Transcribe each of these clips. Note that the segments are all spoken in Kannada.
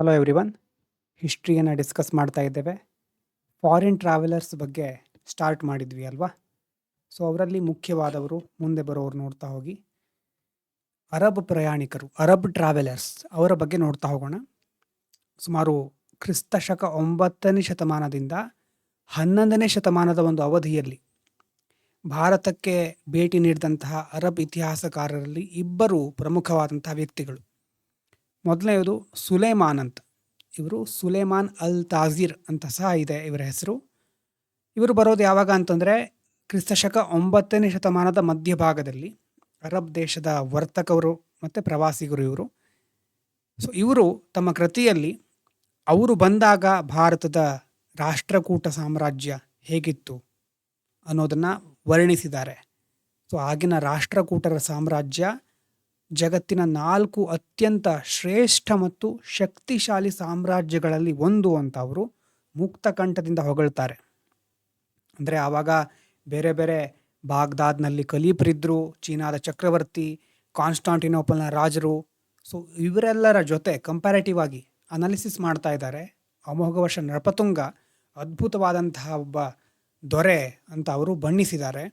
Hello everyone. ಹಿಸ್ಟ್ರಿಯನ್ನು ಡಿಸ್ಕಸ್ ಮಾಡ್ತಾ ಇದ್ದೇವೆ. ಫಾರಿನ್ ಟ್ರಾವೆಲರ್ಸ್ ಬಗ್ಗೆ ಸ್ಟಾರ್ಟ್ ಮಾಡಿದ್ವಿ ಅಲ್ವಾ? ಸೊ ಅವರಲ್ಲಿ ಮುಖ್ಯವಾದವರು ಮುಂದೆ ಬರೋರು ನೋಡ್ತಾ ಹೋಗಿ. ಅರಬ್ ಪ್ರಯಾಣಿಕರು, ಅರಬ್ ಟ್ರಾವೆಲರ್ಸ್, ಅವರ ಬಗ್ಗೆ ನೋಡ್ತಾ ಹೋಗೋಣ. ಸುಮಾರು ಕ್ರಿಸ್ತ ಶಕ 9ನೇ ಶತಮಾನದಿಂದ 11ನೇ ಶತಮಾನದ ಒಂದು ಅವಧಿಯಲ್ಲಿ ಭಾರತಕ್ಕೆ ಭೇಟಿ ನೀಡಿದಂತಹ ಅರಬ್ ಇತಿಹಾಸಕಾರರಲ್ಲಿ ಇಬ್ಬರು ಪ್ರಮುಖವಾದಂತಹ ವ್ಯಕ್ತಿಗಳು. ಮೊದಲನೆಯದು ಸುಲೇಮಾನ್ ಅಂತ. ಇವರು ಸುಲೇಮಾನ್ ಅಲ್ ತಾಜೀರ್ ಅಂತ ಸಹ ಇದೆ ಇವರ ಹೆಸರು. ಇವರು ಬರೋದು ಯಾವಾಗ ಅಂತಂದರೆ ಕ್ರಿಸ್ತಶಕ 9ನೇ ಶತಮಾನದ ಮಧ್ಯಭಾಗದಲ್ಲಿ. ಅರಬ್ ದೇಶದ ವರ್ತಕರು ಮತ್ತು ಪ್ರವಾಸಿಗರು ಇವರು. ಸೊ ಇವರು ತಮ್ಮ ಕೃತಿಯಲ್ಲಿ ಅವರು ಬಂದಾಗ ಭಾರತದ ರಾಷ್ಟ್ರಕೂಟ ಸಾಮ್ರಾಜ್ಯ ಹೇಗಿತ್ತು ಅನ್ನೋದನ್ನು ವರ್ಣಿಸಿದ್ದಾರೆ. ಸೊ ಆಗಿನ ರಾಷ್ಟ್ರಕೂಟರ ಸಾಮ್ರಾಜ್ಯ ಜಗತ್ತಿನ 4 ಅತ್ಯಂತ ಶ್ರೇಷ್ಠ ಮತ್ತು ಶಕ್ತಿಶಾಲಿ ಸಾಮ್ರಾಜ್ಯಗಳಲ್ಲಿ ಒಂದು ಅಂತ ಅವರು ಮುಕ್ತ ಕಂಠದಿಂದ ಹೊಗಳ್ತಾರೆ. ಅಂದರೆ ಆವಾಗ ಬೇರೆ ಬೇರೆ ಬಾಗ್ದಾದ್ನಲ್ಲಿ ಖಲೀಫರಿದ್ದರು, ಚೀನಾದ ಚಕ್ರವರ್ತಿ, ಕಾನ್ಸ್ಟಾಂಟಿನೋಪಲ್ನ ರಾಜರು. ಸೊ ಇವರೆಲ್ಲರ ಜೊತೆ ಕಂಪ್ಯಾರಿಟಿವ್ ಆಗಿ ಅನಾಲಿಸಿಸ್ ಮಾಡ್ತಾ ಇದ್ದಾರೆ. ಅಮೋಘವರ್ಷ ನರಪತುಂಗ ಅದ್ಭುತವಾದಂತಹ ಒಬ್ಬ ದೊರೆ ಅಂತ ಅವರು ಬಣ್ಣಿಸಿದ್ದಾರೆ.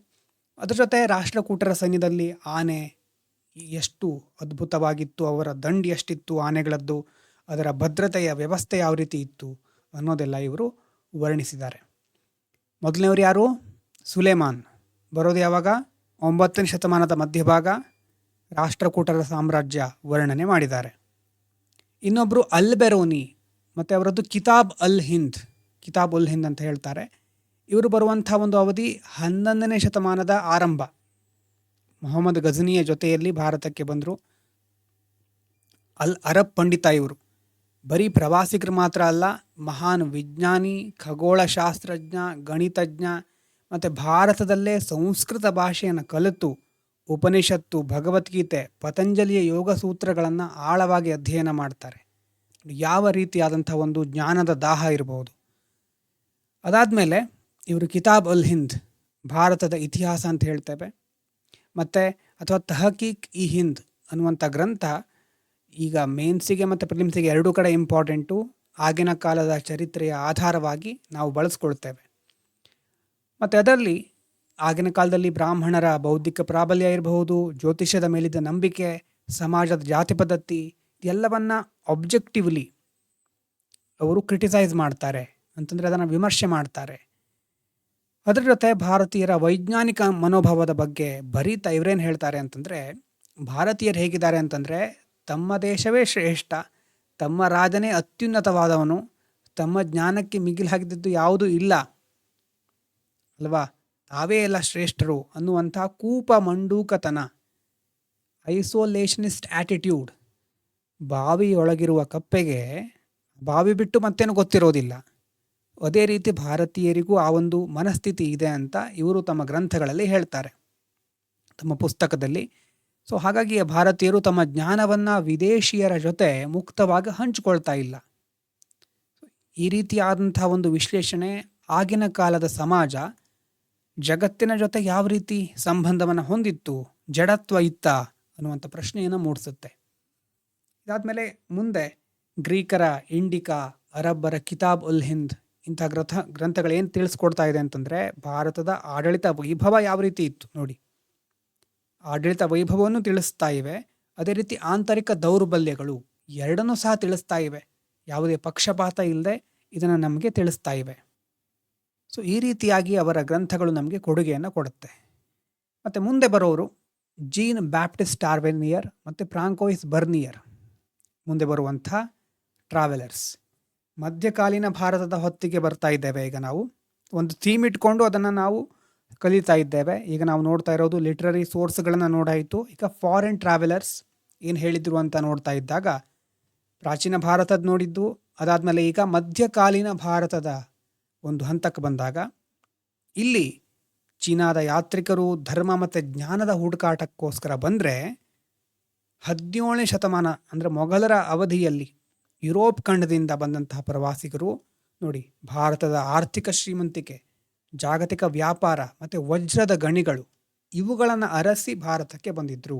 ಅದರ ಜೊತೆ ರಾಷ್ಟ್ರಕೂಟರ ಸೈನ್ಯದಲ್ಲಿ ಆನೆ ಎಷ್ಟು ಅದ್ಭುತವಾಗಿತ್ತು, ಅವರ ದಂಡು ಎಷ್ಟಿತ್ತು ಆನೆಗಳದ್ದು, ಅದರ ಭದ್ರತೆಯ ವ್ಯವಸ್ಥೆ ಯಾವ ರೀತಿ ಇತ್ತು ಅನ್ನೋದೆಲ್ಲ ಇವರು ವರ್ಣಿಸಿದ್ದಾರೆ. ಮೊದಲನೇವರು ಯಾರು? ಸುಲೇಮಾನ್. ಬರೋದು ಯಾವಾಗ? 9ನೇ ಶತಮಾನದ ಮಧ್ಯಭಾಗ. ರಾಷ್ಟ್ರಕೂಟರ ಸಾಮ್ರಾಜ್ಯ ವರ್ಣನೆ ಮಾಡಿದ್ದಾರೆ. ಇನ್ನೊಬ್ಬರು ಅಲ್ ಬೆರೋನಿ, ಮತ್ತು ಅವರದ್ದು ಕಿತಾಬ್ ಅಲ್ ಹಿಂದ್ ಅಂತ ಹೇಳ್ತಾರೆ. ಇವರು ಬರುವಂಥ ಒಂದು ಅವಧಿ 11ನೇ ಶತಮಾನದ ಆರಂಭ. ಮೊಹಮ್ಮದ್ ಗಜನಿಯ ಜೊತೆಯಲ್ಲಿ ಭಾರತಕ್ಕೆ ಬಂದರು. ಅರಬ್ ಪಂಡಿತ ಇವರು. ಬರೀ ಪ್ರವಾಸಿಗರು ಮಾತ್ರ ಅಲ್ಲ, ಮಹಾನ್ ವಿಜ್ಞಾನಿ, ಖಗೋಳಶಾಸ್ತ್ರಜ್ಞ, ಗಣಿತಜ್ಞ, ಮತ್ತು ಭಾರತದಲ್ಲೇ ಸಂಸ್ಕೃತ ಭಾಷೆಯನ್ನು ಕಲಿತು ಉಪನಿಷತ್ತು, ಭಗವದ್ಗೀತೆ, ಪತಂಜಲಿಯ ಯೋಗ ಸೂತ್ರಗಳನ್ನು ಆಳವಾಗಿ ಅಧ್ಯಯನ ಮಾಡ್ತಾರೆ. ಯಾವ ರೀತಿಯಾದಂಥ ಒಂದು ಜ್ಞಾನದ ದಾಹ ಇರಬಹುದು. ಅದಾದಮೇಲೆ ಇವರು ಕಿತಾಬ್ ಅಲ್ ಹಿಂದ್, ಭಾರತದ ಇತಿಹಾಸ ಅಂತ ಹೇಳ್ತೇವೆ, ಮತ್ತು ಅಥವಾ ತಹಕೀಕ್ ಇ ಹಿಂದ್ ಅನ್ನುವಂಥ ಗ್ರಂಥ ಈಗ ಮೇನ್ಸಿಗೆ ಮತ್ತು ಪ್ರಿಲಿಮ್ಸಿಗೆ ಎರಡೂ ಕಡೆ ಇಂಪಾರ್ಟೆಂಟು. ಆಗಿನ ಕಾಲದ ಚರಿತ್ರೆಯ ಆಧಾರವಾಗಿ ನಾವು ಬಳಸ್ಕೊಳ್ತೇವೆ. ಮತ್ತು ಅದರಲ್ಲಿ ಆಗಿನ ಕಾಲದಲ್ಲಿ ಬ್ರಾಹ್ಮಣರ ಬೌದ್ಧಿಕ ಪ್ರಾಬಲ್ಯ ಇರಬಹುದು, ಜ್ಯೋತಿಷ್ಯದ ಮೇಲಿದ್ದ ನಂಬಿಕೆ, ಸಮಾಜದ ಜಾತಿ ಪದ್ಧತಿ, ಎಲ್ಲವನ್ನ ಆಬ್ಜೆಕ್ಟಿವ್ಲಿ ಅವರು ಕ್ರಿಟಿಸೈಸ್ ಮಾಡ್ತಾರೆ, ಅಂತಂದರೆ ಅದನ್ನು ವಿಮರ್ಶೆ ಮಾಡ್ತಾರೆ. ಅದರ ಜೊತೆ ಭಾರತೀಯರ ವೈಜ್ಞಾನಿಕ ಮನೋಭಾವದ ಬಗ್ಗೆ ಬರೀತಾ ಇವರೇನು ಹೇಳ್ತಾರೆ ಅಂತಂದರೆ, ಭಾರತೀಯರು ಹೇಗಿದ್ದಾರೆ ಅಂತಂದರೆ ತಮ್ಮ ದೇಶವೇ ಶ್ರೇಷ್ಠ, ತಮ್ಮ ರಾಜನೇ ಅತ್ಯುನ್ನತವಾದವನು, ತಮ್ಮ ಜ್ಞಾನಕ್ಕೆ ಮಿಗಿಲಾಗಿದ್ದು ಯಾವುದೂ ಇಲ್ಲ ಅಲ್ವಾ, ತಾವೇ ಎಲ್ಲ ಶ್ರೇಷ್ಠರು ಅನ್ನುವಂಥ ಕೂಪ ಮಂಡೂಕತನ, ಐಸೋಲೇಷನಿಸ್ಟ್ ಆ್ಯಟಿಟ್ಯೂಡ್. ಬಾವಿಯೊಳಗಿರುವ ಕಪ್ಪೆಗೆ ಬಾವಿ ಬಿಟ್ಟು ಮತ್ತೇನು ಗೊತ್ತಿರೋದಿಲ್ಲ. ಅದೇ ರೀತಿ ಭಾರತೀಯರಿಗೂ ಆ ಒಂದು ಮನಸ್ಥಿತಿ ಇದೆ ಅಂತ ಇವರು ತಮ್ಮ ಗ್ರಂಥಗಳಲ್ಲಿ ಹೇಳ್ತಾರೆ, ತಮ್ಮ ಪುಸ್ತಕದಲ್ಲಿ. ಸೊ ಹಾಗಾಗಿ ಭಾರತೀಯರು ತಮ್ಮ ಜ್ಞಾನವನ್ನು ವಿದೇಶಿಯರ ಜೊತೆ ಮುಕ್ತವಾಗಿ ಹಂಚಿಕೊಳ್ತಾ ಇಲ್ಲ. ಈ ರೀತಿಯಾದಂಥ ಒಂದು ವಿಶ್ಲೇಷಣೆ ಆಗಿನ ಕಾಲದ ಸಮಾಜ ಜಗತ್ತಿನ ಜೊತೆ ಯಾವ ರೀತಿ ಸಂಬಂಧವನ್ನು ಹೊಂದಿತ್ತು, ಜಡತ್ವ ಇತ್ತ ಅನ್ನುವಂಥ ಪ್ರಶ್ನೆಯನ್ನು ಮೂಡಿಸುತ್ತೆ. ಇದಾದಮೇಲೆ ಮುಂದೆ ಗ್ರೀಕರ ಇಂಡಿಕಾ, ಅರಬ್ಬರ ಕಿತಾಬ್ ಉಲ್ ಹಿಂದ್ ಇಂಥ ಗ್ರಂಥಗಳೇನು ತಿಳಿಸ್ಕೊಡ್ತಾ ಇದೆ ಅಂತಂದರೆ ಭಾರತದ ಆಡಳಿತ ವೈಭವ ಯಾವ ರೀತಿ ಇತ್ತು ನೋಡಿ. ಆಡಳಿತ ವೈಭವವನ್ನು ತಿಳಿಸ್ತಾ ಇವೆ, ಅದೇ ರೀತಿ ಆಂತರಿಕ ದೌರ್ಬಲ್ಯಗಳು ಎರಡನ್ನೂ ಸಹ ತಿಳಿಸ್ತಾ ಇವೆ. ಯಾವುದೇ ಪಕ್ಷಪಾತ ಇಲ್ಲದೆ ಇದನ್ನು ನಮಗೆ ತಿಳಿಸ್ತಾ ಇವೆ. ಸೊ ಈ ರೀತಿಯಾಗಿ ಅವರ ಗ್ರಂಥಗಳು ನಮಗೆ ಕೊಡುಗೆಯನ್ನು ಕೊಡುತ್ತೆ. ಮತ್ತು ಮುಂದೆ ಬರೋರು ಜೀನ್ ಬ್ಯಾಪ್ಟಿಸ್ಟ್ ಟಾರ್ವೆನಿಯರ್ ಮತ್ತು ಫ್ರಾಂಕೋಯಿಸ್ ಬರ್ನಿಯರ್, ಮುಂದೆ ಬರುವಂಥ ಟ್ರಾವೆಲರ್ಸ್. ಮಧ್ಯಕಾಲೀನ ಭಾರತದ ಹೊತ್ತಿಗೆ ಬರ್ತಾ ಇದ್ದೇವೆ. ಈಗ ನಾವು ಒಂದು ಥೀಮ್ ಇಟ್ಕೊಂಡು ಅದನ್ನು ನಾವು ಕಲಿತಾ ಇದ್ದೇವೆ. ಈಗ ನಾವು ನೋಡ್ತಾ ಇರೋದು ಲಿಟ್ರರಿ ಸೋರ್ಸ್ಗಳನ್ನು ನೋಡಾಯಿತು. ಈಗ ಫಾರಿನ್ ಟ್ರಾವೆಲರ್ಸ್ ಏನು ಹೇಳಿದ್ರು ಅಂತ ನೋಡ್ತಾ ಇದ್ದಾಗ ಪ್ರಾಚೀನ ಭಾರತದ ನೋಡಿದ್ದು, ಅದಾದಮೇಲೆ ಈಗ ಮಧ್ಯಕಾಲೀನ ಭಾರತದ ಒಂದು ಹಂತಕ್ಕೆ ಬಂದಾಗ ಇಲ್ಲಿ ಚೀನಾದ ಯಾತ್ರಿಕರು ಧರ್ಮ ಮತ್ತು ಜ್ಞಾನದ ಹುಡುಕಾಟಕ್ಕೋಸ್ಕರ ಬಂದರೆ 17ನೇ ಶತಮಾನ ಅಂದರೆ ಮೊಘಲರ ಅವಧಿಯಲ್ಲಿ ಯುರೋಪ್ ಖಂಡದಿಂದ ಬಂದಂತಹ ಪ್ರವಾಸಿಗರು ನೋಡಿ, ಭಾರತದ ಆರ್ಥಿಕ ಶ್ರೀಮಂತಿಕೆ, ಜಾಗತಿಕ ವ್ಯಾಪಾರ ಮತ್ತು ವಜ್ರದ ಗಣಿಗಳು ಇವುಗಳನ್ನು ಅರಸಿ ಭಾರತಕ್ಕೆ ಬಂದಿದ್ದರು.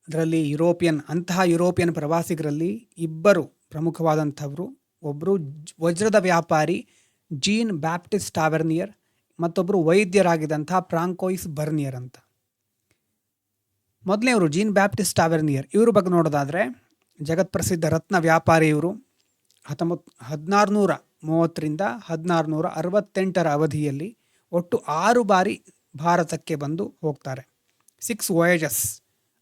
ಅದರಲ್ಲಿ ಅಂತಹ ಯುರೋಪಿಯನ್ ಪ್ರವಾಸಿಗರಲ್ಲಿ ಇಬ್ಬರು ಪ್ರಮುಖವಾದಂಥವರು. ಒಬ್ಬರು ವಜ್ರದ ವ್ಯಾಪಾರಿ ಜೀನ್ ಬ್ಯಾಪ್ಟಿಸ್ಟ್ ಟಾವೆರ್ನಿಯರ್, ಮತ್ತೊಬ್ಬರು ವೈದ್ಯರಾಗಿದ್ದಂತಹ ಫ್ರಾಂಕೋಯಿಸ್ ಬರ್ನಿಯರ್ ಅಂತ. ಮೊದಲನೇವರು ಜೀನ್ ಬ್ಯಾಪ್ಟಿಸ್ಟ್ ಟಾವೆರ್ನಿಯರ್. ಇವ್ರ ಬಗ್ಗೆ ನೋಡೋದಾದರೆ ಜಗತ್ಪ್ರಸಿದ್ಧ ರತ್ನ ವ್ಯಾಪಾರಿ ಇವರು. 1630ರಿಂದ 1668 ಅವಧಿಯಲ್ಲಿ ಒಟ್ಟು 6 ಬಾರಿ ಭಾರತಕ್ಕೆ ಬಂದು ಹೋಗ್ತಾರೆ. 6 ವಾಯೇಜಸ್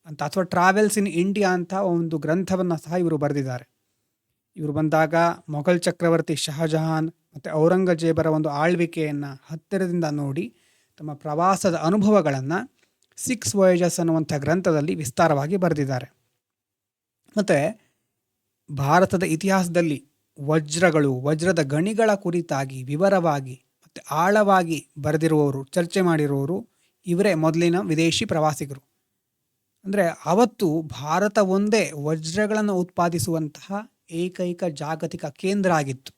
ಅಂತ ಅಥವಾ ಟ್ರಾವೆಲ್ಸ್ ಇನ್ ಇಂಡಿಯಾ ಅಂತ ಒಂದು ಗ್ರಂಥವನ್ನು ಸಹ ಇವರು ಬರೆದಿದ್ದಾರೆ. ಇವರು ಬಂದಾಗ ಮೊಘಲ್ ಚಕ್ರವರ್ತಿ ಶಹಜಹಾನ್ ಮತ್ತು ಔರಂಗಜೇಬರ ಒಂದು ಆಳ್ವಿಕೆಯನ್ನು ಹತ್ತಿರದಿಂದ ನೋಡಿ ತಮ್ಮ ಪ್ರವಾಸದ ಅನುಭವಗಳನ್ನು 6 ವಾಯೇಜಸ್ ಅನ್ನುವಂಥ ಗ್ರಂಥದಲ್ಲಿ ವಿಸ್ತಾರವಾಗಿ ಬರೆದಿದ್ದಾರೆ. ಮತ್ತು ಭಾರತದ ಇತಿಹಾಸದಲ್ಲಿ ವಜ್ರದ ಗಣಿಗಳ ಕುರಿತಾಗಿ ವಿವರವಾಗಿ ಮತ್ತು ಆಳವಾಗಿ ಬರೆದಿರುವವರು, ಚರ್ಚೆ ಮಾಡಿರುವವರು ಇವರೇ ಮೊದಲಿನ ವಿದೇಶಿ ಪ್ರವಾಸಿಗರು. ಅಂದರೆ ಅವತ್ತು ಭಾರತ ಒಂದೇ ವಜ್ರಗಳನ್ನು ಉತ್ಪಾದಿಸುವಂತಹ ಏಕೈಕ ಜಾಗತಿಕ ಕೇಂದ್ರ ಆಗಿತ್ತು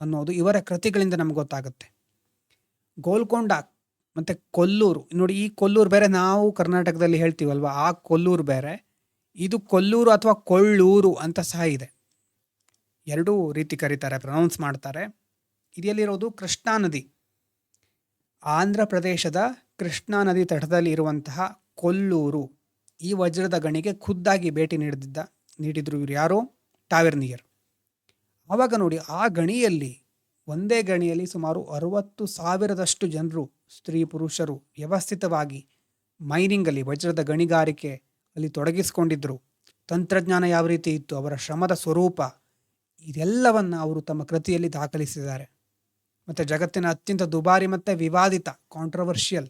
ಅನ್ನೋದು ಇವರ ಕೃತಿಗಳಿಂದ ನಮ್ಗೆ ಗೊತ್ತಾಗುತ್ತೆ. ಗೋಲ್ಕೊಂಡ ಮತ್ತು ಕೊಲ್ಲೂರು ನೋಡಿ, ಈ ಕೊಲ್ಲೂರು ಬೇರೆ, ನಾವು ಕರ್ನಾಟಕದಲ್ಲಿ ಹೇಳ್ತೀವಲ್ವ, ಆ ಕೊಲ್ಲೂರು ಬೇರೆ, ಇದು ಕೊಲ್ಲೂರು ಅಥವಾ ಕೊಳ್ಳೂರು ಅಂತ ಸಹ ಇದೆ. ಎರಡೂ ರೀತಿ ಕರೀತಾರೆ, ಪ್ರೊನೌನ್ಸ್ ಮಾಡ್ತಾರೆ. ಇದೆಯಲ್ಲಿರೋದು ಕೃಷ್ಣಾ ನದಿ, ಆಂಧ್ರ ಪ್ರದೇಶದ ಕೃಷ್ಣಾ ನದಿ ತಟದಲ್ಲಿ ಇರುವಂತಹ ಕೊಲ್ಲೂರು. ಈ ವಜ್ರದ ಗಣಿಗೆ ಖುದ್ದಾಗಿ ಭೇಟಿ ನೀಡಿದ್ರು ಇವರು. ಯಾರೋ ಟಾವೆರ್ನಿಯರ್. ಆವಾಗ ನೋಡಿ, ಆ ಗಣಿಯಲ್ಲಿ, ಒಂದೇ ಗಣಿಯಲ್ಲಿ ಸುಮಾರು 60,000ದಷ್ಟು ಜನರು, ಸ್ತ್ರೀ ಪುರುಷರು ವ್ಯವಸ್ಥಿತವಾಗಿ ಮೈನಿಂಗಲ್ಲಿ, ವಜ್ರದ ಗಣಿಗಾರಿಕೆ ಅಲ್ಲಿ ತೊಡಗಿಸ್ಕೊಂಡಿದ್ರು. ತಂತ್ರಜ್ಞಾನ ಯಾವ ರೀತಿ ಇತ್ತು, ಅವರ ಶ್ರಮದ ಸ್ವರೂಪ, ಇದೆಲ್ಲವನ್ನು ಅವರು ತಮ್ಮ ಕೃತಿಯಲ್ಲಿ ದಾಖಲಿಸಿದ್ದಾರೆ. ಮತ್ತು ಜಗತ್ತಿನ ಅತ್ಯಂತ ದುಬಾರಿ ಮತ್ತು ವಿವಾದಿತ ಕಾಂಟ್ರವರ್ಷಿಯಲ್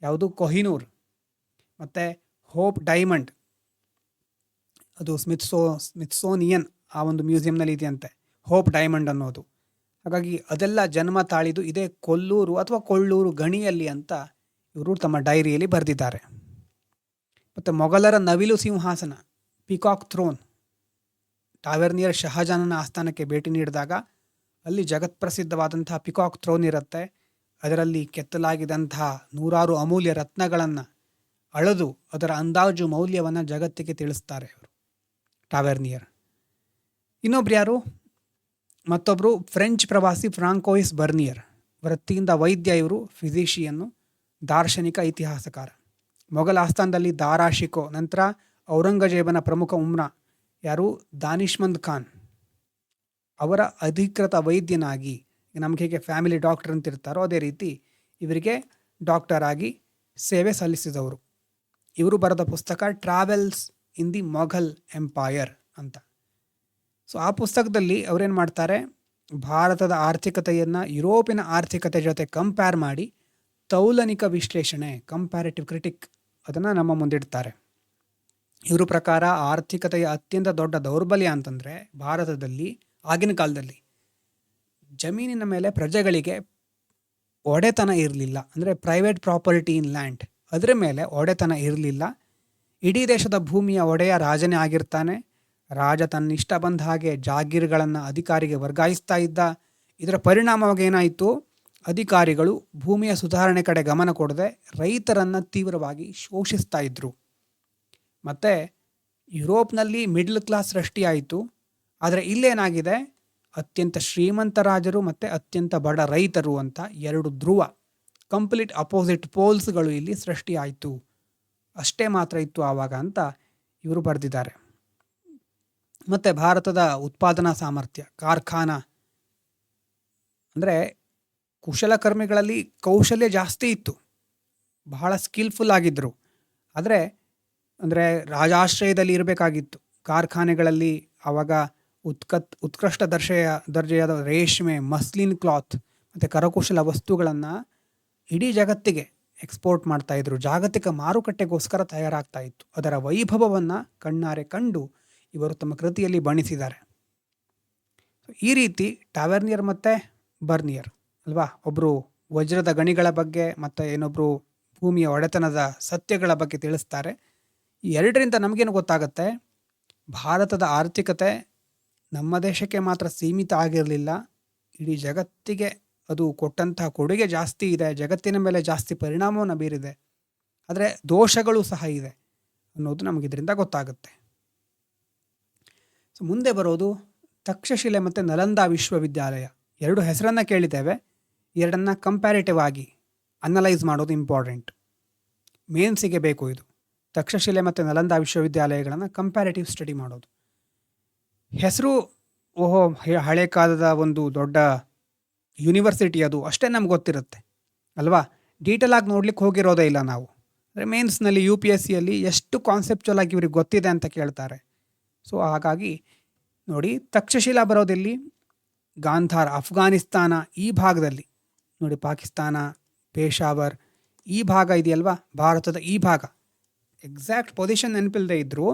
ಯಾವುದು, ಕೊಹಿನೂರ್ ಮತ್ತು ಹೋಪ್ ಡೈಮಂಡ್, ಅದು ಸ್ಮಿತ್ಸೋನಿಯನ್ ಆ ಒಂದು ಮ್ಯೂಸಿಯಂನಲ್ಲಿ ಇದೆಯಂತೆ, ಹೋಪ್ ಡೈಮಂಡ್ ಅನ್ನೋದು. ಹಾಗಾಗಿ ಅದೆಲ್ಲ ಜನ್ಮ ತಾಳಿದು ಇದೇ ಕೊಲ್ಲೂರು ಅಥವಾ ಕೊಳ್ಳೂರು ಗಣಿಯಲ್ಲಿ ಅಂತ ಇವರು ತಮ್ಮ ಡೈರಿಯಲ್ಲಿ ಬರೆದಿದ್ದಾರೆ. ಮತ್ತು ಮೊಘಲರ ನವಿಲು ಸಿಂಹಾಸನ, ಪಿಕಾಕ್ ಥ್ರೋನ್, ಟಾವೆರ್ನಿಯರ್ ಶಹಜಾನನ ಆಸ್ಥಾನಕ್ಕೆ ಭೇಟಿ ನೀಡಿದಾಗ ಅಲ್ಲಿ ಜಗತ್ಪ್ರಸಿದ್ಧವಾದಂತಹ ಪಿಕಾಕ್ ಥ್ರೋನ್ ಇರುತ್ತೆ. ಅದರಲ್ಲಿ ಕೆತ್ತಲಾಗಿದ್ದಂತಹ 100 ಅಮೂಲ್ಯ ರತ್ನಗಳನ್ನು ಅಳೆದು ಅದರ ಅಂದಾಜು ಮೌಲ್ಯವನ್ನು ಜಗತ್ತಿಗೆ ತಿಳಿಸ್ತಾರೆ ಅವರು, ಟಾವೆರ್ನಿಯರ್. ಇನ್ನೊಬ್ರು ಯಾರು, ಮತ್ತೊಬ್ಬರು ಫ್ರೆಂಚ್ ಪ್ರವಾಸಿ ಫ್ರಾಂಕೋಯಿಸ್ ಬರ್ನಿಯರ್. ವೃತ್ತಿಯಿಂದ ವೈದ್ಯ ಇವರು, ಫಿಸಿಷಿಯನ್ನು, ದಾರ್ಶನಿಕ, ಇತಿಹಾಸಕಾರ. ಮೊಘಲ್ ಆಸ್ಥಾನದಲ್ಲಿ ದಾರಾ ಶಿಕೋ, ನಂತರ ಔರಂಗಜೇಬನ ಪ್ರಮುಖ ಉಮ್ರಾ ಯಾರು, ದಾನಿಷ್ಮಂದ್ ಖಾನ್, ಅವರ ಅಧಿಕೃತ ವೈದ್ಯನಾಗಿ, ನಮ್ಗೆ ಹೇಗೆ ಫ್ಯಾಮಿಲಿ ಡಾಕ್ಟರ್ ಅಂತ ಇರ್ತಾರೋ ಅದೇ ರೀತಿ ಇವರಿಗೆ ಡಾಕ್ಟರ್ ಆಗಿ ಸೇವೆ ಸಲ್ಲಿಸಿದವರು. ಇವರು ಬರೆದ ಪುಸ್ತಕ travels in the Mughal empire ಅಂತ. ಸೊ ಆ ಪುಸ್ತಕದಲ್ಲಿ ಅವರೇನು ಮಾಡ್ತಾರೆ, ಭಾರತದ ಆರ್ಥಿಕತೆಯನ್ನು ಯುರೋಪಿನ ಆರ್ಥಿಕತೆ ಜೊತೆ ಕಂಪೇರ್ ಮಾಡಿ ತೌಲನಿಕ ವಿಶ್ಲೇಷಣೆ, ಕಂಪ್ಯಾರಿಟಿವ್ ಕ್ರಿಟಿಕ್, ಅದನ್ನು ನಮ್ಮ ಮುಂದಿಡ್ತಾರೆ. ಇವ್ರ ಪ್ರಕಾರ ಆರ್ಥಿಕತೆಯ ಅತ್ಯಂತ ದೊಡ್ಡ ದೌರ್ಬಲ್ಯ ಅಂತಂದರೆ ಭಾರತದಲ್ಲಿ ಆಗಿನ ಕಾಲದಲ್ಲಿ ಜಮೀನಿನ ಮೇಲೆ ಪ್ರಜೆಗಳಿಗೆ ಒಡೆತನ ಇರಲಿಲ್ಲ. ಅಂದರೆ ಪ್ರೈವೇಟ್ ಪ್ರಾಪರ್ಟಿ ಇನ್ ಲ್ಯಾಂಡ್, ಅದರ ಮೇಲೆ ಒಡೆತನ ಇರಲಿಲ್ಲ. ಇಡೀ ದೇಶದ ಭೂಮಿಯ ಒಡೆಯ ರಾಜನೇ ಆಗಿರ್ತಾನೆ. ರಾಜ ತನ್ನಿಷ್ಟ ಬಂದ ಹಾಗೆ ಜಾಗೀರ್ಗಳನ್ನು ಅಧಿಕಾರಿಗೆ ವರ್ಗಾಯಿಸ್ತಾ ಇದ್ದ. ಇದರ ಪರಿಣಾಮವಾಗಿ ಏನಾಯಿತು, ಅಧಿಕಾರಿಗಳು ಭೂಮಿಯ ಸುಧಾರಣೆ ಕಡೆ ಗಮನ ಕೊಡದೆ ರೈತರನ್ನು ತೀವ್ರವಾಗಿ ಶೋಷಿಸ್ತಾ ಇದ್ರು. ಮತ್ತು ಯುರೋಪ್ನಲ್ಲಿ ಮಿಡ್ಲ್ ಕ್ಲಾಸ್ ಸೃಷ್ಟಿಯಾಯಿತು. ಆದರೆ ಇಲ್ಲೇನಾಗಿದೆ, ಅತ್ಯಂತ ಶ್ರೀಮಂತ ರಾಜರು ಮತ್ತು ಅತ್ಯಂತ ಬಡ ರೈತರು ಅಂತ ಎರಡು ಧ್ರುವ, ಕಂಪ್ಲೀಟ್ ಅಪೋಸಿಟ್ ಪೋಲ್ಸ್ಗಳು ಇಲ್ಲಿ ಸೃಷ್ಟಿಯಾಯಿತು. ಅಷ್ಟೇ ಮಾತ್ರ ಇತ್ತು ಆವಾಗ ಅಂತ ಇವರು ಬರೆದಿದ್ದಾರೆ. ಮತ್ತು ಭಾರತದ ಉತ್ಪಾದನಾ ಸಾಮರ್ಥ್ಯ, ಕಾರ್ಖಾನಾ ಅಂದರೆ ಕುಶಲಕರ್ಮಿಗಳಲ್ಲಿ ಕೌಶಲ್ಯ ಜಾಸ್ತಿ ಇತ್ತು, ಬಹಳ ಸ್ಕಿಲ್ಫುಲ್ ಆಗಿದ್ದರು. ಅಂದರೆ ರಾಜಾಶ್ರಯದಲ್ಲಿ ಇರಬೇಕಾಗಿತ್ತು. ಕಾರ್ಖಾನೆಗಳಲ್ಲಿ ಆವಾಗ ಉತ್ಕೃಷ್ಟ ದರ್ಜೆಯಾದ ರೇಷ್ಮೆ, ಮಸ್ಲಿನ್ ಕ್ಲಾತ್ ಮತ್ತು ಕರಕುಶಲ ವಸ್ತುಗಳನ್ನು ಇಡೀ ಜಗತ್ತಿಗೆ ಎಕ್ಸ್ಪೋರ್ಟ್ ಮಾಡ್ತಾಯಿದ್ರು. ಜಾಗತಿಕ ಮಾರುಕಟ್ಟೆಗೋಸ್ಕರ ತಯಾರಾಗ್ತಾ ಇತ್ತು. ಅದರ ವೈಭವವನ್ನು ಕಣ್ಣಾರೆ ಕಂಡು ಇವರು ತಮ್ಮ ಕೃತಿಯಲ್ಲಿ ಬಣ್ಣಿಸಿದ್ದಾರೆ. ಈ ರೀತಿ ಟಾವೆರ್ನಿಯರ್ ಮತ್ತು ಬರ್ನಿಯರ್ ಅಲ್ವಾ, ಒಬ್ಬರು ವಜ್ರದ ಗಣಿಗಳ ಬಗ್ಗೆ ಮತ್ತು ಇನ್ನೊಬ್ಬರು ಭೂಮಿಯ ಒಡೆತನದ ಸತ್ಯಗಳ ಬಗ್ಗೆ ತಿಳಿಸ್ತಾರೆ. ಈ ಎರಡರಿಂದ ನಮಗೇನು ಗೊತ್ತಾಗುತ್ತೆ, ಭಾರತದ ಆರ್ಥಿಕತೆ ನಮ್ಮ ದೇಶಕ್ಕೆ ಮಾತ್ರ ಸೀಮಿತ ಆಗಿರಲಿಲ್ಲ, ಇಡೀ ಜಗತ್ತಿಗೆ ಅದು ಕೊಟ್ಟಂತಹ ಕೊಡುಗೆ ಜಾಸ್ತಿ ಇದೆ, ಜಗತ್ತಿನ ಮೇಲೆ ಜಾಸ್ತಿ ಪರಿಣಾಮವನ್ನು ಬೀರಿದೆ. ಆದರೆ ದೋಷಗಳು ಸಹ ಇದೆ. ಅನ್ನೋದು ನಮಗೆ ಇದರಿಂದ ಗೊತ್ತಾಗುತ್ತೆ. ಸೊ ಮುಂದೆ ಬರೋದು ತಕ್ಷಶಿಲೆ ಮತ್ತು ನಲಂದಾ ವಿಶ್ವವಿದ್ಯಾಲಯ. ಎರಡು ಹೆಸರನ್ನು ಕೇಳಿದ್ದೇವೆ, ಎರಡನ್ನು ಕಂಪ್ಯಾರಿಟಿವ್ ಆಗಿ ಅನಲೈಸ್ ಮಾಡೋದು ಇಂಪಾರ್ಟೆಂಟ್. ಮೇನ್ಸಿಗೆ ಬೇಕು ಇದು. ತಕ್ಷಶಿಲೆ ಮತ್ತು ನಲಂದಾ ವಿಶ್ವವಿದ್ಯಾಲಯಗಳನ್ನು ಕಂಪ್ಯಾರಿಟಿವ್ ಸ್ಟಡಿ ಮಾಡೋದು. ಹೆಸರು ಹಳೆ ಕಾಲದ ಒಂದು ದೊಡ್ಡ ಯೂನಿವರ್ಸಿಟಿ ಅದು ಅಷ್ಟೇ ನಮ್ಗೆ ಗೊತ್ತಿರುತ್ತೆ ಅಲ್ವಾ. ಡೀಟೇಲ್ ಆಗಿ ನೋಡ್ಲಿಕ್ಕೆ ಹೋಗಿರೋದೇ ಇಲ್ಲ ನಾವು. ಅಂದರೆ ಮೇನ್ಸ್ನಲ್ಲಿ UPSCಯಲ್ಲಿ ಎಷ್ಟು ಕಾನ್ಸೆಪ್ಚುವಲ್ ಆಗಿ ಇವ್ರಿಗೆ ಗೊತ್ತಿದೆ ಅಂತ ಕೇಳ್ತಾರೆ. ಸೊ ಹಾಗಾಗಿ ನೋಡಿ, ತಕ್ಷಶಿಲಾ ಬರೋದಿಲ್ಲಿ ಗಾಂಧಾರ್, ಅಫ್ಘಾನಿಸ್ತಾನ ಈ ಭಾಗದಲ್ಲಿ ನೋಡಿ. ಪಾಕಿಸ್ತಾನ, ಪೇಶಾವರ್ ಈ ಭಾಗ ಇದೆಯಲ್ವಾ, ಭಾರತದ ಈ ಭಾಗ. ಎಕ್ಸಾಕ್ಟ್ ಪೊಸಿಷನ್ ನೆನಪಿಲ್ಲದೆ ಇದ್ದರೂ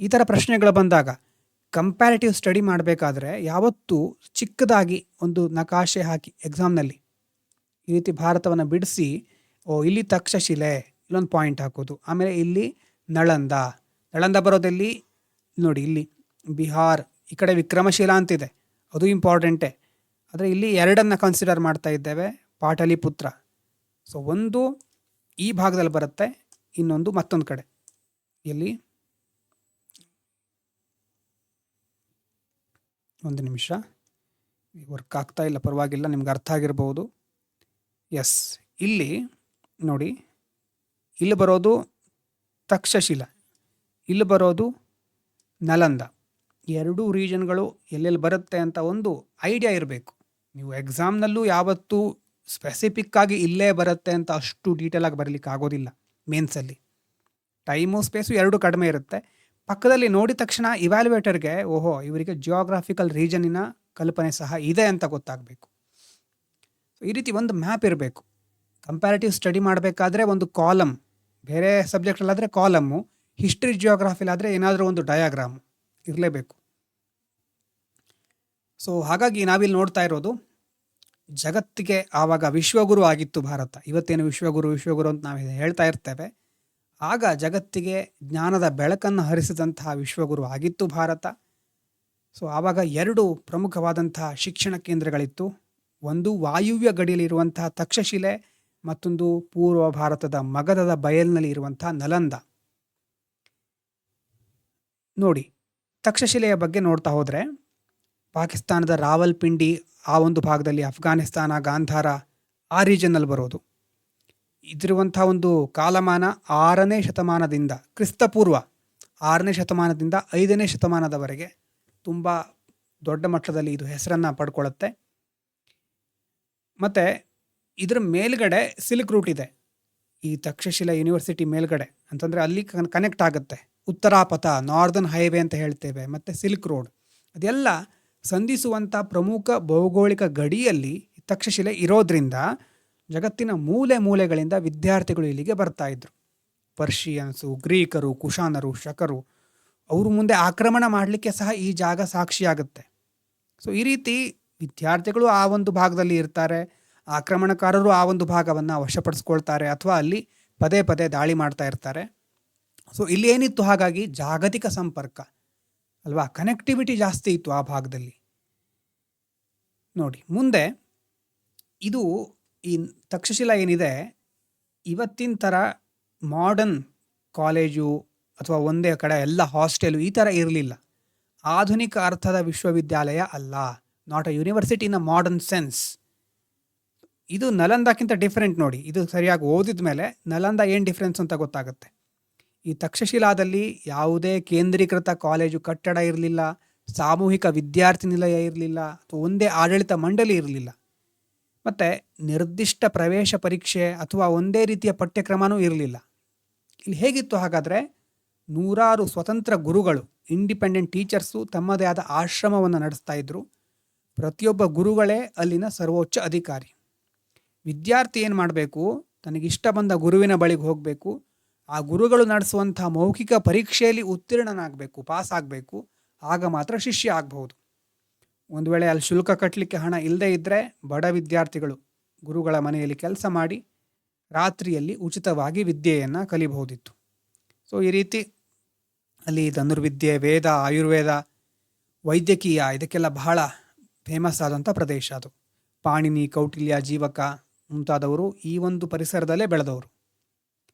ಈ ಥರ ಪ್ರಶ್ನೆಗಳು ಬಂದಾಗ ಕಂಪ್ಯಾರಿಟಿವ್ ಸ್ಟಡಿ ಮಾಡಬೇಕಾದ್ರೆ ಯಾವತ್ತೂ ಚಿಕ್ಕದಾಗಿ ಒಂದು ನಕಾಶೆ ಹಾಕಿ ಎಕ್ಸಾಮ್ನಲ್ಲಿ ಈ ರೀತಿ ಭಾರತವನ್ನು ಬಿಡಿಸಿ, ಇಲ್ಲಿ ತಕ್ಷಶಿಲೆ ಇಲ್ಲೊಂದು ಪಾಯಿಂಟ್ ಹಾಕೋದು. ಆಮೇಲೆ ಇಲ್ಲಿ ನಳಂದ ಬರೋದಲ್ಲಿ ನೋಡಿ, ಇಲ್ಲಿ ಬಿಹಾರ್, ಈ ಕಡೆ ವಿಕ್ರಮಶಿಲಾ ಅಂತಿದೆ, ಅದು ಇಂಪಾರ್ಟೆಂಟೇ. ಆದರೆ ಇಲ್ಲಿ ಎರಡನ್ನು ಕನ್ಸಿಡರ್ ಮಾಡ್ತಾ ಇದ್ದೇವೆ, ಪಾಟಲಿಪುತ್ರ. ಸೊ ಒಂದು ಈ ಭಾಗದಲ್ಲಿ ಬರುತ್ತೆ, ಇನ್ನೊಂದು ಮತ್ತೊಂದು ಕಡೆ. ಇಲ್ಲಿ ಒಂದು ನಿಮಿಷ, ವರ್ಕ್ ಆಗ್ತಾ ಇಲ್ಲ, ಪರವಾಗಿಲ್ಲ, ನಿಮ್ಗೆ ಅರ್ಥ ಆಗಿರ್ಬೋದು. ಎಸ್, ಇಲ್ಲಿ ನೋಡಿ, ಇಲ್ಲಿ ಬರೋದು ತಕ್ಷಶಿಲ, ಇಲ್ಲಿ ಬರೋದು ನಲಂದ. ಎರಡೂ ರೀಜನ್ಗಳು ಎಲ್ಲೆಲ್ಲಿ ಬರುತ್ತೆ ಅಂತ ಒಂದು ಐಡಿಯಾ ಇರಬೇಕು. ನೀವು ಎಕ್ಸಾಮ್ನಲ್ಲೂ ಯಾವತ್ತೂ ಸ್ಪೆಸಿಫಿಕ್ಕಾಗಿ ಇಲ್ಲೇ ಬರುತ್ತೆ ಅಂತ ಅಷ್ಟು ಡೀಟೇಲಾಗಿ ಬರಲಿಕ್ಕೆ ಆಗೋದಿಲ್ಲ. ಮೇನ್ಸಲ್ಲಿ ಟೈಮು ಸ್ಪೇಸು ಎರಡೂ ಕಡಿಮೆ ಇರುತ್ತೆ. ಪಕ್ಕದಲ್ಲಿ ನೋಡಿದ ತಕ್ಷಣ ಇವ್ಯಾಲ್ಯುವೇಟರ್ಗೆ ಇವರಿಗೆ ಜಿಯೋಗ್ರಾಫಿಕಲ್ ರೀಜನಿನ ಕಲ್ಪನೆ ಸಹ ಇದೆ ಅಂತ ಗೊತ್ತಾಗಬೇಕು. ಸೊ ಈ ರೀತಿ ಒಂದು ಮ್ಯಾಪ್ ಇರಬೇಕು. ಕಂಪ್ಯಾರಿಟಿವ್ ಸ್ಟಡಿ ಮಾಡಬೇಕಾದ್ರೆ ಒಂದು ಕಾಲಮ್, ಬೇರೆ ಸಬ್ಜೆಕ್ಟಲ್ಲಾದರೆ ಕಾಲಮ್ಮು, ಹಿಸ್ಟ್ರಿ ಜಿಯೋಗ್ರಾಫಿಲಾದರೆ ಏನಾದರೂ ಒಂದು ಡಯಾಗ್ರಾಮು ಇರಲೇಬೇಕು. ಸೊ ಹಾಗಾಗಿ ನಾವಿಲ್ಲಿ ನೋಡ್ತಾ ಇರೋದು ಜಗತ್ತಿಗೆ ಆವಾಗ ವಿಶ್ವಗುರು ಆಗಿತ್ತು ಭಾರತ. ಇವತ್ತೇನು ವಿಶ್ವಗುರು ಅಂತ ನಾವು ಹೇಳ್ತಾ ಇರ್ತೇವೆ, ಆಗ ಜಗತ್ತಿಗೆ ಜ್ಞಾನದ ಬೆಳಕನ್ನು ಹರಿಸಿದಂತಹ ವಿಶ್ವಗುರು ಆಗಿತ್ತು ಭಾರತ. ಸೊ ಆವಾಗ ಎರಡು ಪ್ರಮುಖವಾದಂತಹ ಶಿಕ್ಷಣ ಕೇಂದ್ರಗಳಿತ್ತು. ಒಂದು ವಾಯುವ್ಯ ಗಡಿಯಲ್ಲಿರುವಂತಹ ತಕ್ಷಶಿಲೆ, ಮತ್ತೊಂದು ಪೂರ್ವ ಭಾರತದ ಮಗಧದ ಬಯಲಿನಲ್ಲಿ ಇರುವಂತಹ ನಲಂದ. ನೋಡಿ, ತಕ್ಷಶಿಲೆಯ ಬಗ್ಗೆ ನೋಡ್ತಾ ಹೋದರೆ ಪಾಕಿಸ್ತಾನದ ರಾವಲ್ಪಿಂಡಿ ಆ ಒಂದು ಭಾಗದಲ್ಲಿ, ಅಫ್ಘಾನಿಸ್ತಾನ, ಗಾಂಧಾರ ಆ ರೀಜನ್ನಲ್ಲಿ ಬರೋದು. ಇದಿರುವಂಥ ಒಂದು ಕಾಲಮಾನ 6ನೇ ಶತಮಾನದಿಂದ, ಕ್ರಿಸ್ತಪೂರ್ವ 6ನೇ ಶತಮಾನದಿಂದ 5ನೇ ಶತಮಾನದವರೆಗೆ ತುಂಬ ದೊಡ್ಡ ಮಟ್ಟದಲ್ಲಿ ಇದು ಹೆಸರನ್ನು ಪಡ್ಕೊಳ್ಳುತ್ತೆ. ಮತ್ತು ಇದರ ಮೇಲ್ಗಡೆ ಸಿಲ್ಕ್ ರೂಟ್ ಇದೆ. ಈ ತಕ್ಷಶಿಲಾ ಯೂನಿವರ್ಸಿಟಿ ಮೇಲ್ಗಡೆ ಅಂತಂದರೆ ಅಲ್ಲಿ ಕನೆಕ್ಟ್ ಆಗುತ್ತೆ. ಉತ್ತರಾಪಥ, ನಾರ್ದರ್ನ್ ಹೈವೇ ಅಂತ ಹೇಳ್ತೇವೆ, ಮತ್ತು ಸಿಲ್ಕ್ ರೋಡ್, ಅದೆಲ್ಲ ಸಂಧಿಸುವಂಥ ಪ್ರಮುಖ ಭೌಗೋಳಿಕ ಗಡಿಯಲ್ಲಿ ತಕ್ಷಶಿಲೆ ಇರೋದ್ರಿಂದ ಜಗತ್ತಿನ ಮೂಲೆ ಮೂಲೆಗಳಿಂದ ವಿದ್ಯಾರ್ಥಿಗಳು ಇಲ್ಲಿಗೆ ಬರ್ತಾ ಇದ್ರು. ಪರ್ಷಿಯನ್ಸು, ಗ್ರೀಕರು, ಕುಶಾನರು, ಶಕರು, ಅವರು ಮುಂದೆ ಆಕ್ರಮಣ ಮಾಡಲಿಕ್ಕೆ ಸಹ ಈ ಜಾಗ ಸಾಕ್ಷಿಯಾಗುತ್ತೆ. ಸೊ ಈ ರೀತಿ ವಿದ್ಯಾರ್ಥಿಗಳು ಆ ಒಂದು ಭಾಗದಲ್ಲಿ ಇರ್ತಾರೆ, ಆಕ್ರಮಣಕಾರರು ಆ ಒಂದು ಭಾಗವನ್ನು ವಶಪಡಿಸ್ಕೊಳ್ತಾರೆ, ಅಥವಾ ಅಲ್ಲಿ ಪದೇ ಪದೇ ದಾಳಿ ಮಾಡ್ತಾ ಇರ್ತಾರೆ. ಸೊ ಇಲ್ಲಿ ಏನಿತ್ತು, ಹಾಗಾಗಿ ಜಾಗತಿಕ ಸಂಪರ್ಕ ಅಲ್ವಾ, ಕನೆಕ್ಟಿವಿಟಿ ಜಾಸ್ತಿ ಇತ್ತು ಆ ಭಾಗದಲ್ಲಿ. ನೋಡಿ ಮುಂದೆ ಇದು ಈ ತಕ್ಷಶಿಲಾ ಏನಿದೆ, ಇವತ್ತಿನ ಥರ ಮಾಡರ್ನ್ ಕಾಲೇಜು ಅಥವಾ ಒಂದೇ ಕಡೆ ಎಲ್ಲ ಹಾಸ್ಟೆಲು ಈ ಥರ ಇರಲಿಲ್ಲ. ಆಧುನಿಕ ಅರ್ಥದ ವಿಶ್ವವಿದ್ಯಾಲಯ ಅಲ್ಲ, not a university in a modern sense. ಇದು ನಲಂದಾಕ್ಕಿಂತ ಡಿಫ್ರೆಂಟ್. ನೋಡಿ, ಇದು ಸರಿಯಾಗಿ ಓದಿದ ಮೇಲೆ ನಲಂದ ಏನು ಡಿಫ್ರೆನ್ಸ್ ಅಂತ ಗೊತ್ತಾಗುತ್ತೆ. ಈ ತಕ್ಷಶಿಲಾದಲ್ಲಿ ಯಾವುದೇ ಕೇಂದ್ರೀಕೃತ ಕಾಲೇಜು ಕಟ್ಟಡ ಇರಲಿಲ್ಲ, ಸಾಮೂಹಿಕ ವಿದ್ಯಾರ್ಥಿ ನಿಲಯ ಇರಲಿಲ್ಲ, ಅಥವಾ ಒಂದೇ ಆಡಳಿತ ಮಂಡಳಿ ಇರಲಿಲ್ಲ, ಮತ್ತು ನಿರ್ದಿಷ್ಟ ಪ್ರವೇಶ ಪರೀಕ್ಷೆ ಅಥವಾ ಒಂದೇ ರೀತಿಯ ಪಠ್ಯಕ್ರಮವೂ ಇರಲಿಲ್ಲ. ಇಲ್ಲಿ ಹೇಗಿತ್ತು ಹಾಗಾದರೆ, ನೂರಾರು ಸ್ವತಂತ್ರ ಗುರುಗಳು, ಇಂಡಿಪೆಂಡೆಂಟ್ ಟೀಚರ್ಸು ತಮ್ಮದೇ ಆದ ಆಶ್ರಮವನ್ನು ನಡೆಸ್ತಾ ಇದ್ದರು. ಪ್ರತಿಯೊಬ್ಬ ಗುರುಗಳೇ ಅಲ್ಲಿನ ಸರ್ವೋಚ್ಚ ಅಧಿಕಾರಿ. ವಿದ್ಯಾರ್ಥಿ ಏನು ಮಾಡಬೇಕು, ತನಗಿಷ್ಟ ಬಂದ ಗುರುವಿನ ಬಳಿಗೆ ಹೋಗಬೇಕು, ಆ ಗುರುಗಳು ನಡೆಸುವಂಥ ಮೌಖಿಕ ಪರೀಕ್ಷೆಯಲ್ಲಿ ಉತ್ತೀರ್ಣನಾಗಬೇಕು, ಪಾಸ್ ಆಗಬೇಕು, ಆಗ ಮಾತ್ರ ಶಿಷ್ಯ ಆಗಬಹುದು. ಒಂದು ವೇಳೆ ಅಲ್ಲಿ ಶುಲ್ಕ ಕಟ್ಟಲಿಕ್ಕೆ ಹಣ ಇಲ್ಲದೇ ಇದ್ದರೆ ಬಡ ವಿದ್ಯಾರ್ಥಿಗಳು ಗುರುಗಳ ಮನೆಯಲ್ಲಿ ಕೆಲಸ ಮಾಡಿ ರಾತ್ರಿಯಲ್ಲಿ ಉಚಿತವಾಗಿ ವಿದ್ಯೆಯನ್ನು ಕಲಿಬಹುದಿತ್ತು. ಸೊ ಈ ರೀತಿ ಅಲ್ಲಿ ಧನುರ್ವಿದ್ಯೆ, ವೇದ, ಆಯುರ್ವೇದ, ವೈದ್ಯಕೀಯ ಇದಕ್ಕೆಲ್ಲ ಬಹಳ ಫೇಮಸ್ ಆದಂಥ ಪ್ರದೇಶ ಅದು. ಪಾಣಿನಿ, ಕೌಟಿಲ್ಯ, ಜೀವಕ ಮುಂತಾದವರು ಈ ಒಂದು ಪರಿಸರದಲ್ಲೇ ಬೆಳೆದವರು.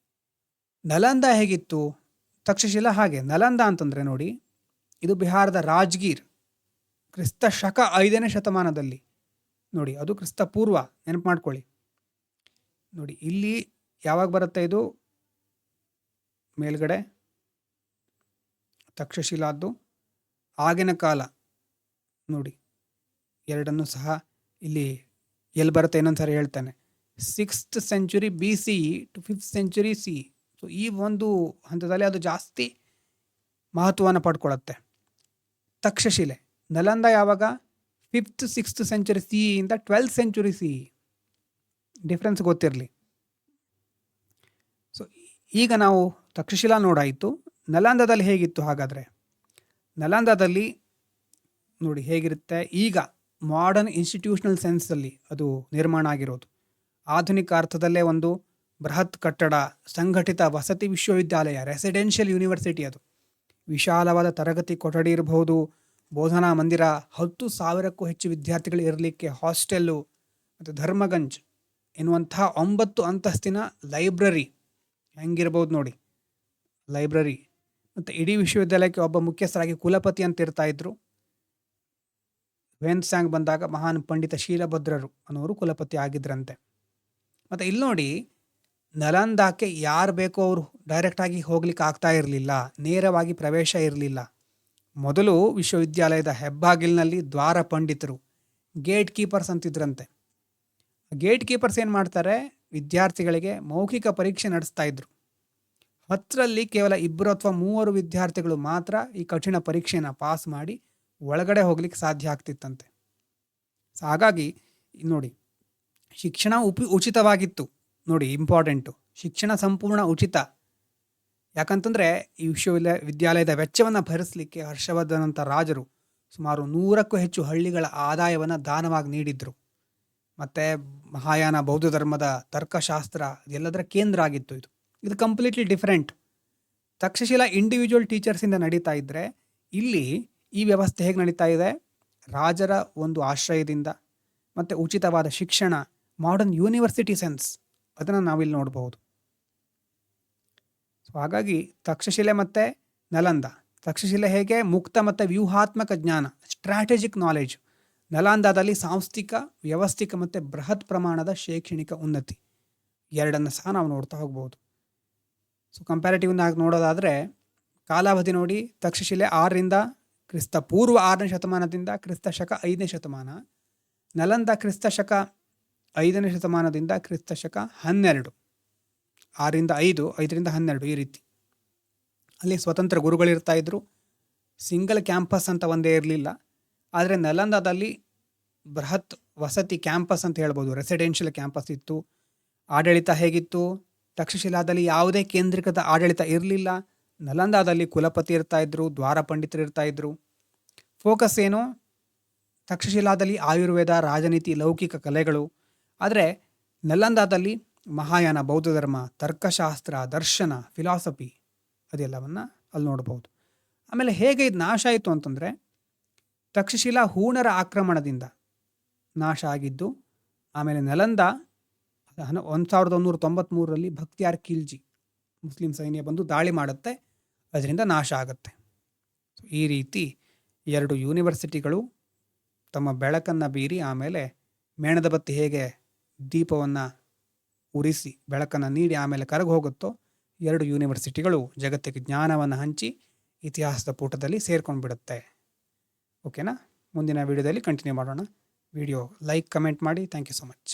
ನಲಂದ ಹೇಗಿತ್ತು, ತಕ್ಷಶಿಲಾ ಹಾಗೆ. ನಲಂದ ಅಂತಂದರೆ ನೋಡಿ, ಇದು ಬಿಹಾರದ ರಾಜ್ಗೀರ್, ಕ್ರಿಸ್ತ ಶಕ 5ನೇ ಶತಮಾನದಲ್ಲಿ ನೋಡಿ, ಅದು ಕ್ರಿಸ್ತ ಪೂರ್ವ, ನೆನಪು ಮಾಡ್ಕೊಳ್ಳಿ. ನೋಡಿ ಇಲ್ಲಿ ಯಾವಾಗ ಬರುತ್ತೆ ಇದು ಮೇಲ್ಗಡೆ ತಕ್ಷಶಿಲಾದ್ದು ಆಗಿನ ಕಾಲ ನೋಡಿ, ಎರಡನ್ನು ಸಹ ಇಲ್ಲಿ ಎಲ್ಲಿ ಬರುತ್ತೆ ಇನ್ನೊಂದು ಸಾರಿ ಹೇಳ್ತಾನೆ. 6th century BCE to 5th century CE. So ಈ ಒಂದು ಹಂತದಲ್ಲಿ ಅದು ಜಾಸ್ತಿ ಮಹತ್ವವನ್ನು ಪಡ್ಕೊಳ್ಳುತ್ತೆ. ತಕ್ಷಶಿಲೆ ನಲಂದ ಯಾವಾಗ 5th 6th ಸೆಂಚುರಿ CE ಇಂದ 12th ಸೆಂಚುರಿ CE. ಡಿಫ್ರೆನ್ಸ್ ಗೊತ್ತಿರಲಿ. ಸೊ ಈಗ ನಾವು ತಕ್ಷಶಿಲಾ ನೋಡಾಯಿತು. ನಲಂದದಲ್ಲಿ ಹೇಗಿತ್ತು ಹಾಗಾದರೆ? ನಲಂದದಲ್ಲಿ ನೋಡಿ ಹೇಗಿರುತ್ತೆ, ಈಗ ಮಾಡರ್ನ್ ಇನ್ಸ್ಟಿಟ್ಯೂಷನಲ್ ಸೆನ್ಸಲ್ಲಿ ಅದು ನಿರ್ಮಾಣ ಆಗಿರೋದು. ಆಧುನಿಕ ಅರ್ಥದಲ್ಲೇ ಒಂದು ಬೃಹತ್ ಕಟ್ಟಡ, ಸಂಘಟಿತ ವಸತಿ ವಿಶ್ವವಿದ್ಯಾಲಯ, ರೆಸಿಡೆನ್ಷಿಯಲ್ ಯೂನಿವರ್ಸಿಟಿ. ಅದು ವಿಶಾಲವಾದ ತರಗತಿ ಕೊಠಡಿ ಇರಬಹುದು, ಬೋಧನಾ ಮಂದಿರ, 10,000ಕ್ಕೂ ಹೆಚ್ಚು ವಿದ್ಯಾರ್ಥಿಗಳು ಇರಲಿಕ್ಕೆ ಹಾಸ್ಟೆಲ್ಲು, ಮತ್ತು ಧರ್ಮಗಂಜ್ ಎನ್ನುವಂಥ 9 ಅಂತಸ್ತಿನ ಲೈಬ್ರರಿ. ಹೆಂಗಿರ್ಬೋದು ನೋಡಿ ಲೈಬ್ರರಿ. ಮತ್ತು ಇಡೀ ವಿಶ್ವವಿದ್ಯಾಲಯಕ್ಕೆ ಒಬ್ಬ ಮುಖ್ಯಸ್ಥರಾಗಿ ಕುಲಪತಿ ಅಂತ ಇರ್ತಾಯಿದ್ರು. ವೇನ್ಸಾಂಗ್ ಬಂದಾಗ ಮಹಾನ್ ಪಂಡಿತ ಶೀಲಭದ್ರರು ಅನ್ನೋರು ಕುಲಪತಿ ಆಗಿದ್ರಂತೆ. ಮತ್ತು ಇಲ್ಲಿ ನೋಡಿ, ನಲಂದಾಕ್ಕೆ ಯಾರು ಬೇಕೋ ಅವರು ಡೈರೆಕ್ಟಾಗಿ ಹೋಗ್ಲಿಕ್ಕೆ ಆಗ್ತಾ ಇರಲಿಲ್ಲ, ನೇರವಾಗಿ ಪ್ರವೇಶ ಇರಲಿಲ್ಲ. ಮೊದಲು ವಿಶ್ವವಿದ್ಯಾಲಯದ ಹೆಬ್ಬಾಗಿಲಿನಲ್ಲಿ ದ್ವಾರ ಪಂಡಿತರು, ಗೇಟ್ ಕೀಪರ್ಸ್ ಅಂತಿದ್ರಂತೆ. ಗೇಟ್ ಕೀಪರ್ಸ್ ಏನು ಮಾಡ್ತಾರೆ, ವಿದ್ಯಾರ್ಥಿಗಳಿಗೆ ಮೌಖಿಕ ಪರೀಕ್ಷೆ ನಡೆಸ್ತಾ ಇದ್ರು. 10ರಲ್ಲಿ ಕೇವಲ 2 ಅಥವಾ 3 ವಿದ್ಯಾರ್ಥಿಗಳು ಮಾತ್ರ ಈ ಕಠಿಣ ಪರೀಕ್ಷೆಯನ್ನು ಪಾಸ್ ಮಾಡಿ ಒಳಗಡೆ ಹೋಗ್ಲಿಕ್ಕೆ ಸಾಧ್ಯ ಆಗ್ತಿತ್ತಂತೆ. ಹಾಗಾಗಿ ನೋಡಿ, ಶಿಕ್ಷಣ ಉಚಿತವಾಗಿತ್ತು. ನೋಡಿ ಇಂಪಾರ್ಟೆಂಟು, ಶಿಕ್ಷಣ ಸಂಪೂರ್ಣ ಉಚಿತ. ಯಾಕಂತಂದರೆ ಈ ವಿಶ್ವವಿದ್ಯಾಲಯದ ವೆಚ್ಚವನ್ನು ಭರಿಸಲಿಕ್ಕೆ ಹರ್ಷವರ್ಧನಂಥ ರಾಜರು ಸುಮಾರು 100ಕ್ಕೂ ಹೆಚ್ಚು ಹಳ್ಳಿಗಳ ಆದಾಯವನ್ನು ದಾನವಾಗಿ ನೀಡಿದ್ರು. ಮತ್ತು ಮಹಾಯಾನ ಬೌದ್ಧ ಧರ್ಮದ ತರ್ಕಶಾಸ್ತ್ರ ಎಲ್ಲದರ ಕೇಂದ್ರ ಆಗಿತ್ತು. ಇದು ಕಂಪ್ಲೀಟ್ಲಿ ಡಿಫ್ರೆಂಟ್. ತಕ್ಷಶಿಲಾ ಇಂಡಿವಿಜುವಲ್ ಟೀಚರ್ಸಿಂದ ನಡೀತಾ ಇದ್ದರೆ, ಇಲ್ಲಿ ಈ ವ್ಯವಸ್ಥೆ ಹೇಗೆ ನಡೀತಾ ಇದೆ, ರಾಜರ ಒಂದು ಆಶ್ರಯದಿಂದ ಮತ್ತು ಉಚಿತವಾದ ಶಿಕ್ಷಣ, ಮಾಡರ್ನ್ ಯೂನಿವರ್ಸಿಟಿ ಸೆನ್ಸ್, ಅದನ್ನು ನಾವಿಲ್ಲಿ ನೋಡಬಹುದು. ಸೊ ಹಾಗಾಗಿ ತಕ್ಷಶಿಲೆ ಮತ್ತು ನಲಂದ. ತಕ್ಷಶಿಲೆ ಹೇಗೆ ಮುಕ್ತ ಮತ್ತು ವ್ಯೂಹಾತ್ಮಕ ಜ್ಞಾನ, ಸ್ಟ್ರಾಟಜಿಕ್ ನಾಲೆಜ್. ನಲಂದಾದಲ್ಲಿ ಸಾಂಸ್ಥಿಕ, ವ್ಯವಸ್ಥಿಕ ಮತ್ತು ಬೃಹತ್ ಪ್ರಮಾಣದ ಶೈಕ್ಷಣಿಕ ಉನ್ನತಿ, ಎರಡನ್ನು ಸಹ ನಾವು ನೋಡ್ತಾ ಹೋಗ್ಬೋದು. ಸೊ ಕಂಪ್ಯಾರಿಟಿವ್ನಾಗಿ ನೋಡೋದಾದರೆ ಕಾಲಾವಧಿ ನೋಡಿ, ತಕ್ಷಶಿಲೆ 6ರಿಂದ ಕ್ರಿಸ್ತ ಪೂರ್ವ 6ನೇ ಶತಮಾನದಿಂದ ಕ್ರಿಸ್ತ ಶಕ 5ನೇ ಶತಮಾನ. ನಲಂದ ಕ್ರಿಸ್ತ ಶಕ 5ನೇ ಶತಮಾನದಿಂದ ಕ್ರಿಸ್ತ ಶಕ 12, 6ರಿಂದ 5, 5ರಿಂದ 12 ಈ ರೀತಿ. ಅಲ್ಲಿ ಸ್ವತಂತ್ರ ಗುರುಗಳಿರ್ತಾ ಇದ್ರು. ಸಿಂಗಲ್ ಕ್ಯಾಂಪಸ್ ಅಂತ ಒಂದೇ ಇರಲಿಲ್ಲ. ಆದರೆ ನಲಂದಾದಲ್ಲಿ ಬೃಹತ್ ವಸತಿ ಕ್ಯಾಂಪಸ್ ಅಂತ ಹೇಳ್ಬೋದು, ರೆಸಿಡೆನ್ಷಿಯಲ್ ಕ್ಯಾಂಪಸ್ ಇತ್ತು. ಆಡಳಿತ ಹೇಗಿತ್ತು, ತಕ್ಷಶಿಲಾದಲ್ಲಿ ಯಾವುದೇ ಕೇಂದ್ರೀಕೃತ ಆಡಳಿತ ಇರಲಿಲ್ಲ. ನಲಂದಾದಲ್ಲಿ ಕುಲಪತಿ ಇರ್ತಾಯಿದ್ರು, ದ್ವಾರ ಪಂಡಿತರು ಇರ್ತಾಯಿದ್ರು. ಫೋಕಸ್ ಏನು, ತಕ್ಷಶಿಲಾದಲ್ಲಿ ಆಯುರ್ವೇದ, ರಾಜನೀತಿ, ಲೌಕಿಕ ಕಲೆಗಳು. ಆದರೆ ನಲಂದಾದಲ್ಲಿ ಮಹಾಯಾನ ಬೌದ್ಧ ಧರ್ಮ, ತರ್ಕಶಾಸ್ತ್ರ, ದರ್ಶನ, ಫಿಲಾಸಫಿ ಅದೆಲ್ಲವನ್ನು ಅಲ್ಲಿ ನೋಡ್ಬೋದು. ಆಮೇಲೆ ಹೇಗೆ ಇದು ನಾಶ ಆಯಿತು ಅಂತಂದರೆ, ತಕ್ಷಶಿಲಾ ಹೂಣರ ಆಕ್ರಮಣದಿಂದ ನಾಶ ಆಗಿದ್ದು. ಆಮೇಲೆ ನಲಂದ 1193ರಲ್ಲಿ ಭಕ್ತಿಯಾರ್ ಖಿಲ್ಜಿ ಮುಸ್ಲಿಂ ಸೈನ್ಯ ಬಂದು ದಾಳಿ ಮಾಡುತ್ತೆ, ಅದರಿಂದ ನಾಶ ಆಗುತ್ತೆ. ಈ ರೀತಿ 2 ಯೂನಿವರ್ಸಿಟಿಗಳು ತಮ್ಮ ಬೆಳಕನ್ನು ಬೀರಿ, ಆಮೇಲೆ ಮೇಣದ ಬತ್ತಿ ಹೇಗೆ ದೀಪವನ್ನು ಉರಿಸಿ ಬೆಳಕನ್ನು ನೀಡಿ ಆಮೇಲೆ ಕರಗಿ ಹೋಗುತ್ತೋ, 2 ಯೂನಿವರ್ಸಿಟಿಗಳು ಜಗತ್ತಿಗೆ ಜ್ಞಾನವನ್ನು ಹಂಚಿ ಇತಿಹಾಸದ ಪುಟದಲ್ಲಿ ಸೇರ್ಕೊಂಡು ಬಿಡುತ್ತೆ. ಓಕೆನಾ? ಮುಂದಿನ ವಿಡಿಯೋದಲ್ಲಿ ಕಂಟಿನ್ಯೂ ಮಾಡೋಣ. ವಿಡಿಯೋ ಲೈಕ್, ಕಮೆಂಟ್ ಮಾಡಿ. Thank you so much.